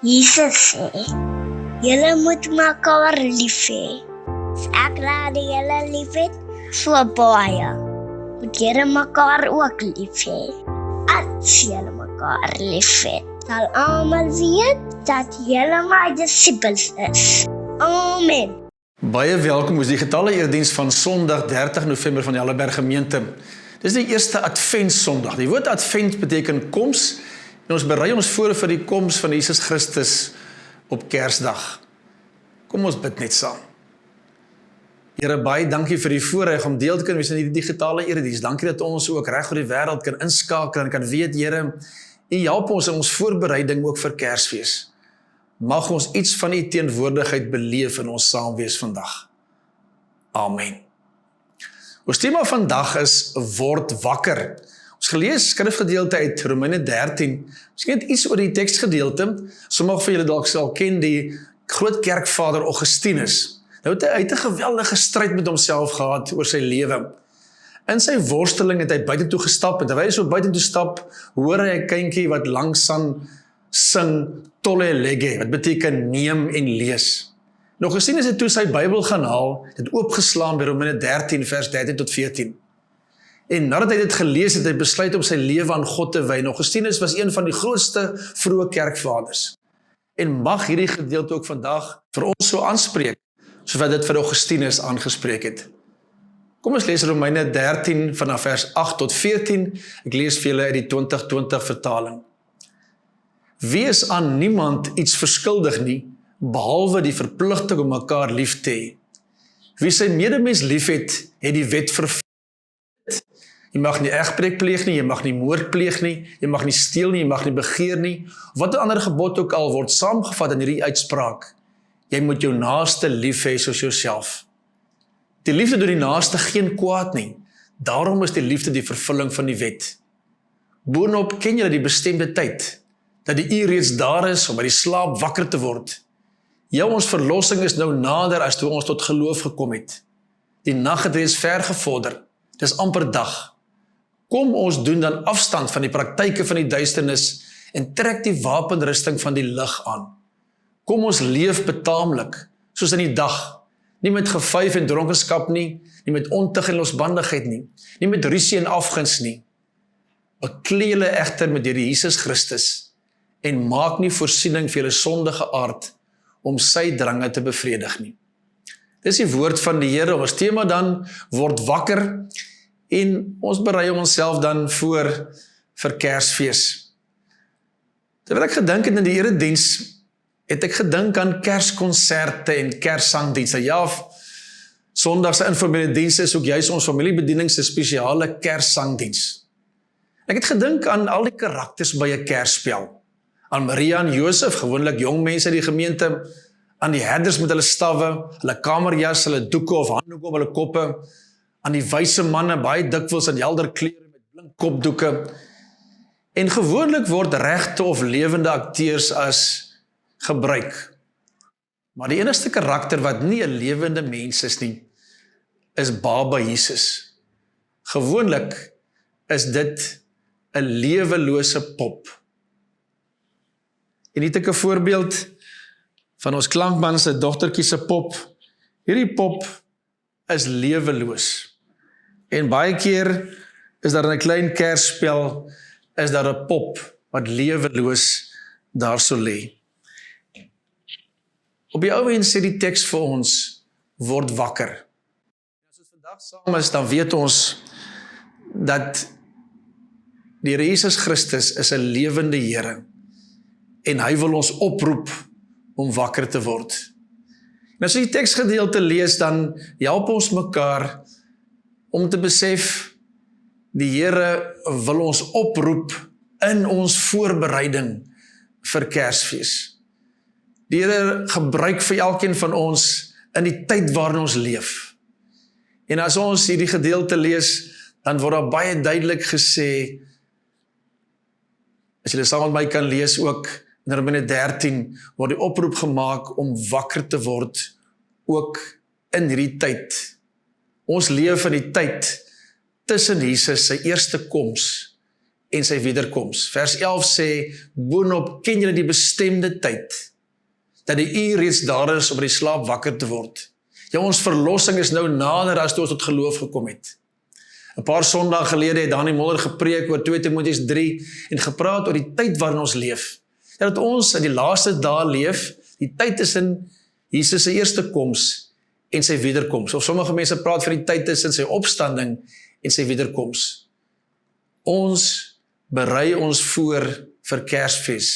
Jesus sê, julle moet mekaar lief hê. As ek raad julle lief het, so baie, moet julle mekaar ook lief hê. As julle mekaar lief het, sal almal weet dat julle my disippels is. Amen. Baie welkom, ons die getalle erediens van Sondag 30 November van die Helleberg gemeente. Dis die eerste Adventssondag. Die woord Advent beteken koms, en ons berei ons voor vir die koms van Jesus Christus op Kersdag. Kom ons bid net saam. Here, baie dankie vir die voorreg om deel te kan wees in die digitale erediens. Dankie dat ons ook reg oor die wêreld kan inskakel en kan weet, Here, U help ons in ons voorbereiding ook vir Kersfees. Mag ons iets van U teenwoordigheid beleef in ons saamwees vandag. Amen. Ons thema vandag is word wakker. Ons gelees skrifgedeelte uit Romeine 13. Miskien net iets oor die teksgedeelte. Sommige van julle dalk sal ken die groot kerkvader Augustinus. Nou hy het 'n geweldige stryd met homself gehad oor sy lewe. In sy worsteling het hy buitentoe gestap en terwyl hy so buitentoe stap, hoor hy 'n kindjie wat langsaan sing tolle lege, wat beteken neem en lees. Nou Augustinus het toe sy Bybel gaan haal, het oopgeslaan by Romeine 13 vers 13 tot 14. En nadat hy dit gelees het, hy besluit om sy lewe aan God te wy. Augustinus was een van die grootste vroeë kerkvaders. En mag hierdie gedeelte ook vandag vir ons so aanspreek, soos wat dit vir Augustinus aangespreek het. Kom ons lees Romeine 13 vanaf vers 8 tot 14. Ek lees vir julle uit die 2020 vertaling. Wees aan niemand iets verskuldig nie, behalwe die verpligting om mekaar lief te hê. Wie sy medemens liefhet, het die wet vervul. Jy mag nie egbreek pleeg nie, jy mag nie moord pleeg nie, jy mag nie steel nie, jy mag nie begeer nie. Wat 'n ander gebod ook al word saamgevat in hierdie uitspraak. Jy moet jou naaste lief hê soos jouself. Die liefde doen die naaste geen kwaad nie. Daarom is die liefde die vervulling van die wet. Boonop ken julle die bestemde tyd, dat die uur reeds daar is om uit die slaap wakker te word. Ja, ons verlossing is nou nader as toe ons tot geloof gekom het. Die nag het reeds ver gevorder. Dis amper dag. Kom ons doen dan afstand van die praktyke van die duisternis en trek die wapenrusting van die lig aan. Kom ons leef betaamlik, soos in die dag, nie met gevyf en dronkenskap nie, nie met ontug en losbandigheid nie, nie met rusie en afguns nie. Beklee julle egter met die Here Jesus Christus en maak nie voorsiening vir julle sondige aard om sy drange te bevredig nie. Dis die woord van die Here. Ons tema dan word wakker en ons berei onsself dan voor vir Kersfees. Terwyl ek gedink het in die erediens, het ek gedink aan kerskonserte en kerssangdienste. Ja, Sondag se informele dienste is ook juis ons familiebediening se spesiale kerssangdiens. Ek het gedink aan al die karakters by 'n kersspel. Aan Maria en Josef, gewoonlik jong mense in die gemeente, aan die herders met hulle stawwe, hulle kamerjas, hulle doeke of handdoeke op hulle koppe, aan die wyse manne, baie dikwels in helder klere met blink kopdoeke. En gewoonlik word regte of lewende akteurs as gebruik. Maar die enigste karakter wat nie 'n lewende mens is nie, is Baba Jesus. Gewoonlik is dit 'n lewelose pop. En hier het ek 'n voorbeeld van ons klankman se dogtertjie se pop. Hierdie pop is leweloos. En baie keer is daar in 'n klein kersspel, is daar 'n pop wat leweloos daar so lê. Op die ou end sê die teks vir ons, word wakker. As ons vandag saam is, dan weet ons dat die Here Jesus Christus is 'n lewende Here en hy wil ons oproep om wakker te word. En as jy die teksgedeelte lees, dan help ons mekaar om te besef, die Here wil ons oproep in ons voorbereiding vir Kersfees. Die Here gebruik vir elkeen van ons in die tyd waarin ons leef. En as ons hierdie gedeelte lees, dan word daar baie duidelik gesê, as julle saam met my kan lees ook, in Romeine 13, word die oproep gemaak om wakker te word, ook in hierdie tyd. Ons leef in die tyd tussen Jesus sy eerste koms en sy wederkoms. Vers 11 sê, boonop ken julle die bestemde tyd, dat die uur reeds daar is om uit die slaap wakker te word. Ja, ons verlossing is nou nader as toe ons tot geloof gekom het. 'n paar Sondae gelede het Dani Moller gepreek oor 2 Timoteus 3 en gepraat oor die tyd waarin ons leef. Ja, dat ons in die laaste dae leef, die tyd tussen Jesus se eerste koms en sy wederkoms. Of sommige mense praat van die tyd tussen sy opstanding en sy wederkoms. Ons berei ons voor vir Kersfees.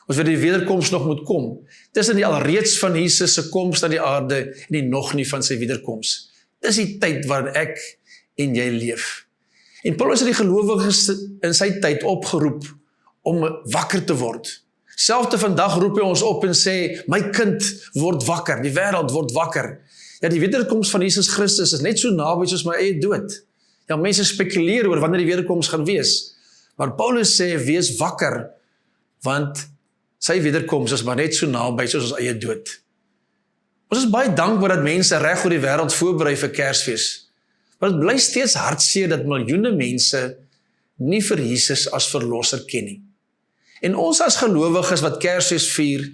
Ons weet die wederkoms nog moet kom. Tussen die alreeds van Jesus se koms na die aarde en die nog nie van sy wederkoms. Dis die tyd waarin ek en jy leef. En Paulus het die gelowiges in sy tyd opgeroep om wakker te word. Selfs vandag roep hy ons op en sê, my kind, word wakker, die wêreld word wakker. Ja, die wederkoms van Jesus Christus is net so naby soos my eie dood. Ja, mense spekuleer oor wanneer die wederkoms gaan wees. Maar Paulus sê, wees wakker, want sy wederkoms is maar net so naby soos ons eie dood. Ons is baie dankbaar dat mense reg oor die wêreld voorberei vir Kersfees. Maar dit bly steeds hartseer dat miljoene mense nie vir Jesus as verlosser ken nie. En ons as gelowiges wat Kersfees vier,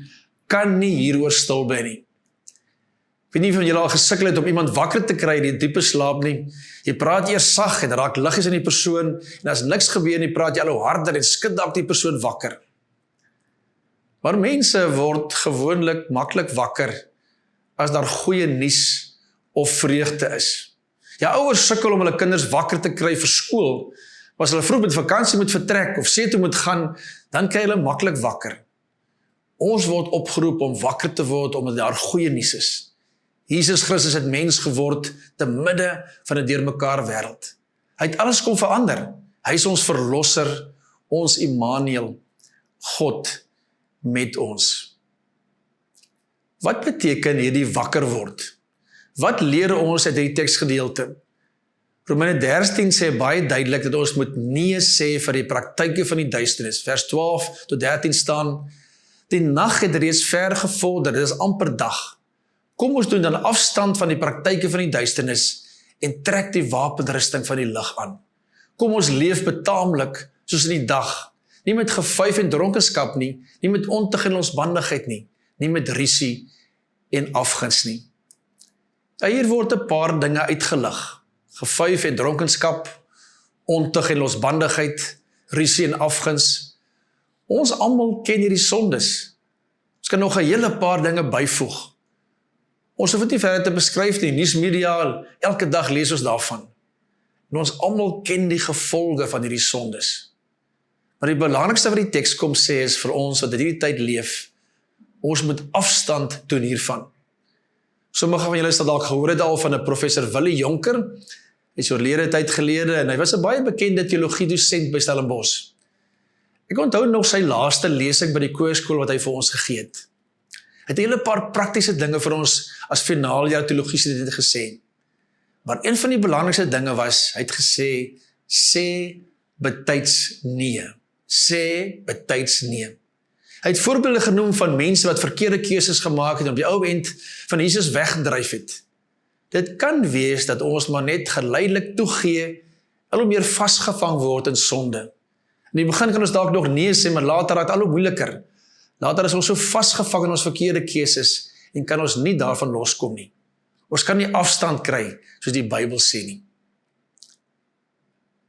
kan nie hieroor stil bly nie. Ek weet nie of julle al gesukkel het om iemand wakker te kry in die diepe slaap nie. Jy praat eers sag en raak liggies in die persoon en as niks gebeur nie, praat jy al hoe harder en skud dalk die persoon wakker. Maar mense word gewoonlik maklik wakker as daar goeie nuus of vreugde is. Ja, ouers sukkel om hulle kinders wakker te kry vir skool. As hulle vroeg met vakansie moet vertrek of sê toe moet gaan, dan kry hulle maklik wakker. Ons word opgeroep om wakker te word omdat daar goeie nuus is. Jesus Christus het mens geword te midde van 'n deurmekaar wêreld. Hy het alles kom verander. Hy is ons verlosser, ons Immanuel, God met ons. Wat beteken hierdie wakker word? Wat leer ons uit hierdie teksgedeelte? Romeine 13 sê baie duidelik dat ons moet nee sê vir die praktyke van die duisternis. Vers 12 tot 13 staan, die nag het reeds ver gevorder, dit is amper dag. Kom ons doen dan afstand van die praktyke van die duisternis en trek die wapenrusting van die lig aan. Kom ons leef betaamlik soos in die dag, nie met gevyf en dronkenskap nie, nie met ontug en losbandigheid nie, nie met rusie en afguns nie. Hier word 'n paar dinge uitgelig. Gevyf en dronkenskap, ontug en losbandigheid, rusie en afguns. Ons almal ken hierdie sondes. Ons kan nog 'n hele paar dinge byvoeg. Ons hoef dit nie verder te beskryf nie, nuusmedia, elke dag lees ons daarvan. En ons almal ken die gevolge van hierdie sondes. Maar die belangrikste wat die teks kom sê is vir ons wat in hierdie tyd leef, ons moet afstand doen hiervan. Sommige van julle het dalk gehoor het al van 'n professor Willie Jonker, hy is oorlede tyd gelede en hy was 'n baie bekende teologie-dosent by Stellenbosch. Ek onthou nog sy laaste lesing by die koorskool wat hy vir ons gegee het. Hy het 'n hele paar praktiese dinge vir ons as finaaljaar teologie-studente gesê. Maar een van die belangrikste dinge was, hy het gesê, sê betyds nee. Sê betyds nee. Hy het voorbeelde genoem van mense wat verkeerde keuses gemaak het en op die ou end van Jesus weggedryf het. Dit kan wees dat ons maar net geleidelik toegee, al hoe meer vasgevang word in sonde. In die begin kan ons dalk nog nee sê, maar later raak dit al hoe moeiliker. Later is ons so vasgevang in ons verkeerde keuses en kan ons nie daarvan loskom nie. Ons kan nie afstand kry, soos die Bybel sê nie.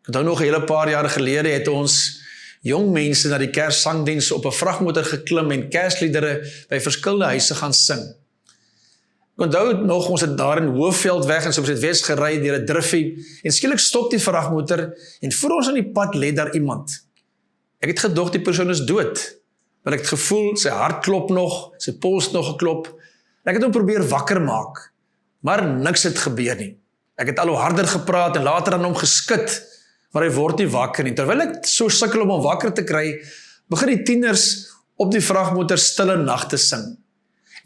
Ek onthou nog 'n hele paar jare gelede het ons jong mense na die kerssangdiens op 'n vragmotor geklim en kersliedere by verskillende huise gaan sing. Ek onthou nog, ons het daar in Hoofveld weg en soms het Wes gery deur 'n driffie en skielik stop die vragmotor en voor ons aan die pad lê daar iemand. Ek het gedog die persoon is dood, want ek het gevoel sy hart klop nog, sy pols nog geklop. En ek het hom probeer wakker maak, maar niks het gebeur nie. Ek het al hoe harder gepraat en later aan hom geskit, maar hy word nie wakker nie. Terwyl ek so sukkel om hom wakker te kry, begin die tieners op die vragmotor Stille Nag te sing.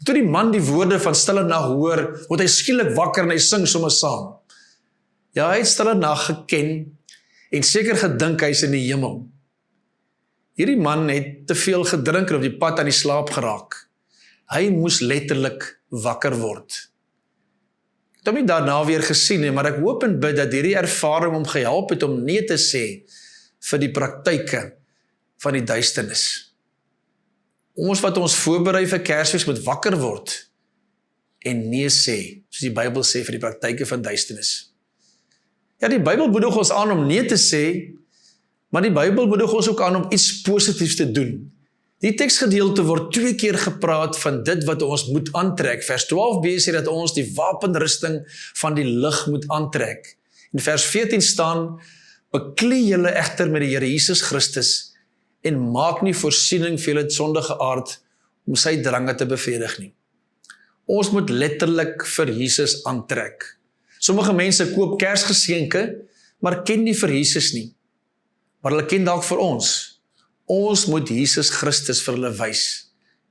En toe die man die woorde van Stille Nag hoor, word hy skielik wakker en hy sing sommer saam. Ja, hy het Stille Nag geken en seker gedink hy is in die hemel. Hierdie man het te veel gedrink en op die pad aan die slaap geraak. Hy moes letterlik wakker word. Ek het hom nie daarna weer gesien nie, maar ek hoop en bid dat hierdie ervaring hom gehelp het om nee te sê vir die praktyke van die duisternis. Ons wat ons voorberei vir Kersfees moet wakker word en nee sê, soos die Bybel sê vir die praktyke van duisternis. Ja, die Bybel moedig ons aan om nee te sê, maar die Bybel moedig ons ook aan om iets positiefs te doen. Die teksgedeelte word 2 keer gepraat van dit wat ons moet aantrek. Vers 12b sê dat ons die wapenrusting van die lig moet aantrek. In vers 14 staan, beklee julle egter met die Here Jesus Christus en maak nie voorsiening vir julle sondige aard om sy drange te bevredig nie. Ons moet letterlik vir Jesus aantrek. Sommige mense koop Kersgeskenke, maar ken nie vir Jesus nie. Maar hulle ken dalk vir ons. Ons moet Jesus Christus vir hulle wys.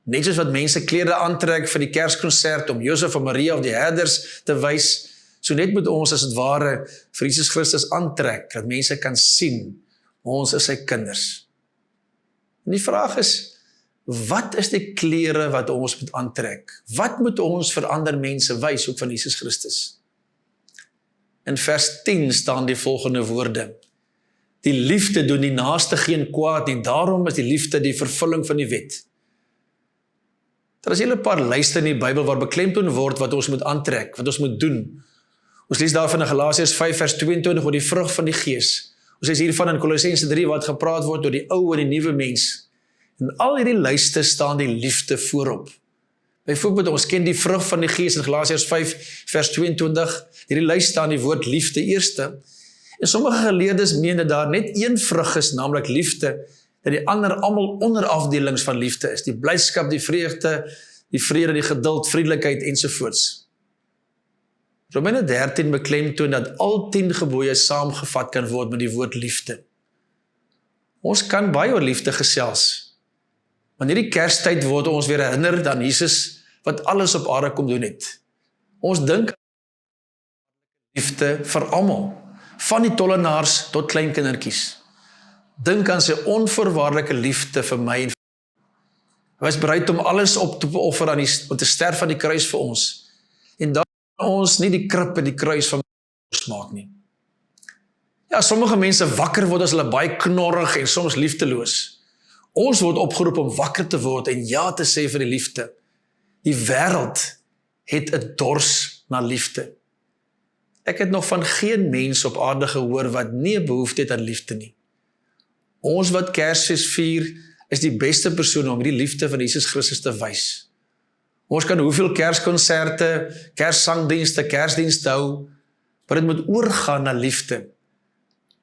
Net soos wat mense klere aantrek vir die Kerskonsert om Josef en Maria of die herders te wys, so net moet ons as het ware vir Jesus Christus aantrek, dat mense kan sien, ons is sy kinders. En die vraag is, wat is die klere wat ons moet aantrek? Wat moet ons vir ander mense wys, ook van Jesus Christus? In vers 10 staan die volgende woorde. Die liefde doen die naaste geen kwaad nie, daarom is die liefde die vervulling van die wet. Daar is 'n paar lyste in die Bybel waar beklemtoon word wat ons moet aantrek, wat ons moet doen. Ons lees daarvan in Galasiërs 5 vers 22 oor die vrug van die Gees. Ons lees hiervan in Kolossense 3 wat gepraat word oor die ou en die nuwe mens. En al hierdie lyste staan die liefde voorop. Byvoorbeeld, ons ken die vrug van die Gees in Galasiërs 5 vers 22. Hierdie lys staan die woord liefde eerste. En sommige geleerdes meen dat daar net een vrug is, naamlik liefde, dat die ander almal onderafdelings van liefde is. Die blydskap, die vreugde, die vrede, die geduld, vriendelikheid ensovoorts. Romeine 13 beklemtoon dat al 10 gebooie saamgevat kan word met die woord liefde. Ons kan baie oor liefde gesels. Wanneer die Kerstyd word ons weer herinner aan Jesus wat alles op aarde kom doen het. Ons dink liefde vir almal, van die tollenaars tot kleinkindertjies. Dink aan sy onvoorwaardelike liefde vir my en vir my. Hy was bereid om alles op te offer om te sterf aan die kruis vir ons. En dan ons nie die krib en die kruis van ons maak nie. Ja, sommige mense wakker word as hulle baie knorrig en soms liefdeloos. Ons word opgeroep om wakker te word en ja te sê vir die liefde. Die wêreld het 'n dors na liefde. Ek het nog van geen mens op aarde gehoor wat nie 'n behoefte het aan liefde nie. Ons wat Kersfees vier, is die beste persoon om die liefde van Jesus Christus te wys. Ons kan hoeveel kerskonserte, kerssangdienste, kersdienste hou, maar dit moet oorgaan na liefde.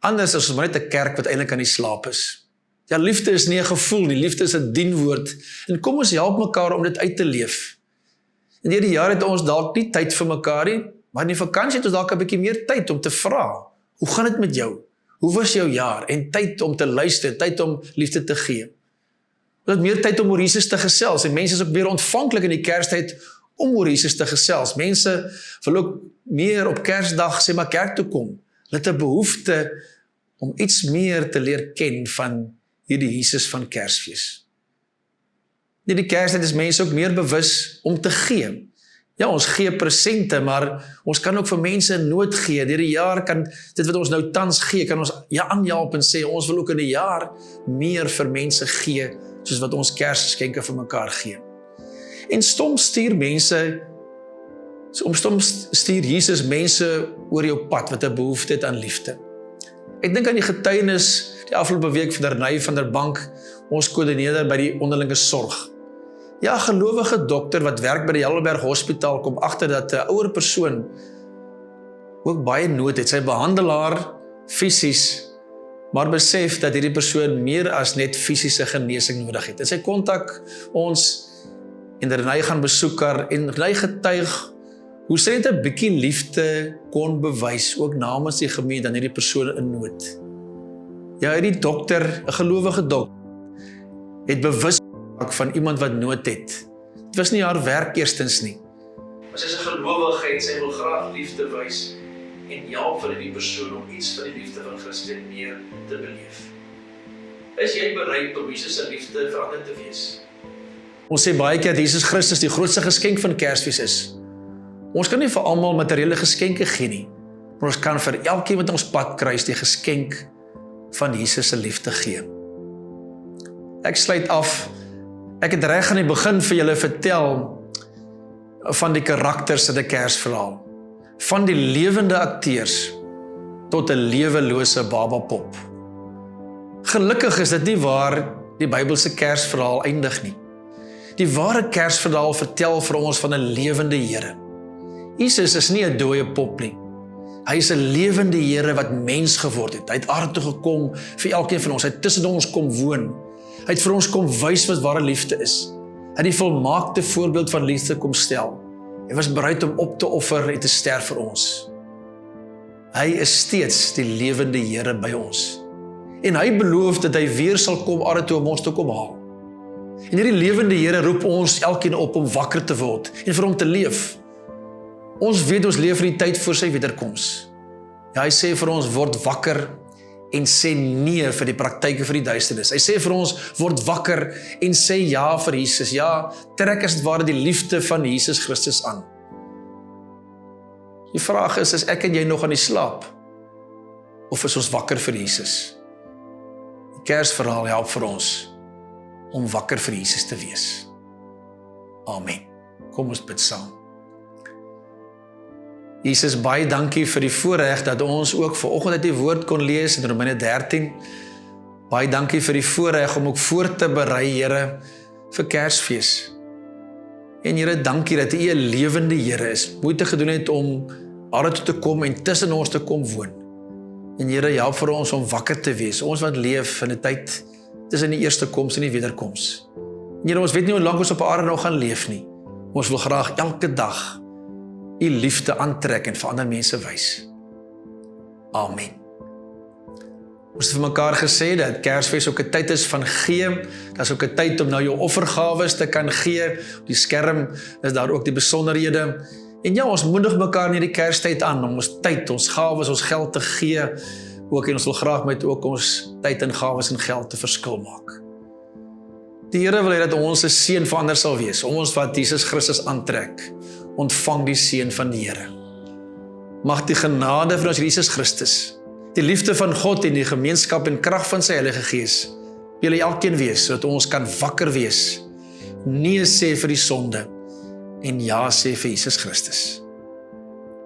Anders is ons maar net 'n kerk wat eintlik aan die slaap is. Ja, liefde is nie 'n gevoel nie, liefde is 'n dienwoord. En kom ons help mekaar om dit uit te leef. En deur die jaar het ons dalk nie tyd vir mekaar nie, maar in die vakansie het ons dalk 'n bietjie meer tyd om te vra. Hoe gaan dit met jou? Hoe was jou jaar? En tyd om te luister, tyd om liefde te gee. Ons het meer tyd om oor Jesus te gesels. En mense is ook meer ontvanklik in die Kerstyd om oor Jesus te gesels. Mense wil ook meer op Kersdag sê maar kerk toe kom. Hulle het 'n behoefte om iets meer te leer ken van hierdie Jesus van Kersfees. In die Kerstyd is mense ook meer bewus om te gee. Ja, ons gee presente, maar ons kan ook vir mense in nood gee. Deur die jaar kan dit wat ons nou tans gee, kan ons aanhelp en sê, ons wil ook in die jaar meer vir mense gee, soos wat ons Kersgeskenke vir mekaar gee. En soms stuur Jesus mense oor jou pad, wat 'n behoefte het aan liefde. Ek dink aan die getuienis, die afgelope week van Renay van der Bank, ons koördineerder by die onderlinge sorg. Ja, gelowige dokter wat werk by die Helderberg Hospitaal kom agter dat 'n ouer persoon ook baie nood het. Sy behandelaar fisies, maar besef dat hierdie persoon meer as net fisiese genesing nodig het. En sy kontak ons en Renay gaan besoek haar en Renay getuig hoe sy net 'n bietjie liefde kon bewys, ook namens die gemeente aan hierdie persoon in nood. Ja, hierdie dokter, 'n gelowige dokter, het bewus van iemand wat nood het. Dit was nie haar werk eerstens nie. Maar sy is 'n gelowige en sy wil graag liefde wys en help vir die persoon om iets van die liefde van Christus en meer te beleef. Is jy bereid om Jesus se liefde vir ander te wees? Ons sê baie keer dat Jesus Christus die grootste geskenk van Kersfees is. Ons kan nie vir almal materiële geskenke gee nie, maar ons kan vir elkeen wat ons pad kruis die geskenk van Jesus se liefde gee. Ek sluit af. Ek het reg aan die begin vir julle vertel van die karakters in die Kersverhaal. Van die lewende akteurs tot 'n lewelose babapop. Gelukkig is dit nie waar die Bybelse Kersverhaal eindig nie. Die ware Kersverhaal vertel vir ons van 'n lewende Here. Jesus is nie 'n dooie pop nie. Hy is 'n lewende Here wat mens geword het. Hy het aarde toe gekom vir elkeen van ons. Hy het tussen ons kom woon. Hy het vir ons kom wys wat ware liefde is. Hy het die volmaakte voorbeeld van liefde kom stel. Hy was bereid om op te offer en te sterf vir ons. Hy is steeds die lewende Here by ons. En hy beloof dat hy weer sal kom aarde toe om ons te kom haal. En hierdie lewende Here roep ons elkeen op om wakker te word en vir hom te leef. Ons weet ons leef in die tyd voor sy wederkoms. Ja, hy sê vir ons, word wakker en sê nee vir die praktyke vir die duisternis. Hy sê vir ons, word wakker en sê ja vir Jesus. Ja, trek as dit ware die liefde van Jesus Christus aan. Die vraag is ek en jy nog aan die slaap? Of is ons wakker vir Jesus? Die Kersverhaal help vir ons om wakker vir Jesus te wees. Amen. Kom ons bid saam. Jesus, baie dankie vir die voorreg dat ons ook vanoggend uit die woord kon lees in Romeine 13. Baie dankie vir die voorreg om ook voor te berei, Here, vir Kersfees. En Here, dankie dat U 'n lewende Here is, moeite gedoen het om aarde toe te kom en tussen ons te kom woon. En Here, help vir ons om wakker te wees, ons wat leef in 'n tyd tussen die eerste koms en die wederkoms. En Here, ons weet nie hoe lank ons op aarde nog gaan leef nie. Ons wil graag elke dag U liefde aantrek en vir ander mense wys. Amen. Ons het vir mekaar gesê dat Kersfees ook 'n tyd is van gee. Dit is ook 'n tyd om nou jou offergawes te kan gee. Op die skerm is daar ook die besonderhede. En ja, ons moedig mekaar in hierdie Kerstyd aan om ons tyd, ons gawes, ons geld te gee. Ook en ons wil graag met ook ons tyd en gawes en geld te verskil maak. Die Here wil hê dat ons 'n seën vir ander sal wees. Ons wat Jesus Christus aantrek, ontvang die seën van die Here. Mag die genade van ons Jesus Christus, die liefde van God en die gemeenskap en krag van sy Heilige Gees by julle elkeen wees, sodat ons kan wakker wees, nee sê vir die sonde en ja sê vir Jesus Christus.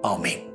Amen.